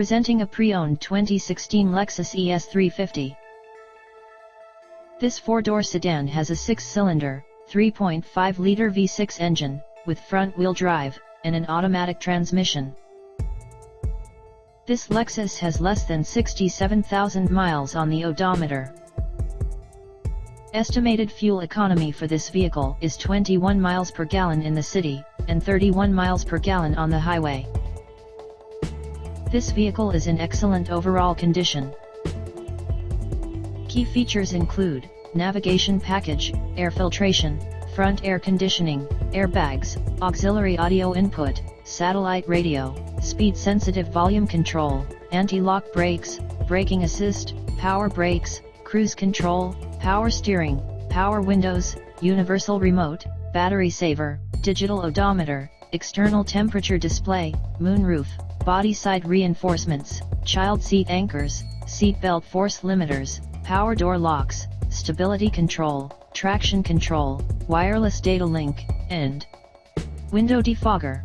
Presenting a pre-owned 2016 Lexus ES 350. This four-door sedan has a six-cylinder, 3.5-liter V6 engine, with front-wheel drive, and an automatic transmission. This Lexus has less than 67,000 miles on the odometer. Estimated fuel economy for this vehicle is 21 miles per gallon in the city, and 31 miles per gallon on the highway. This vehicle is in excellent overall condition. Key features include navigation package, air filtration, front air conditioning, airbags, auxiliary audio input, satellite radio, speed-sensitive volume control, anti-lock brakes, braking assist, power brakes, cruise control, power steering, power windows, universal remote, battery saver, digital odometer, external temperature display, moonroof, body side reinforcements, child seat anchors, seat belt force limiters, power door locks, stability control, traction control, wireless data link, and window defogger.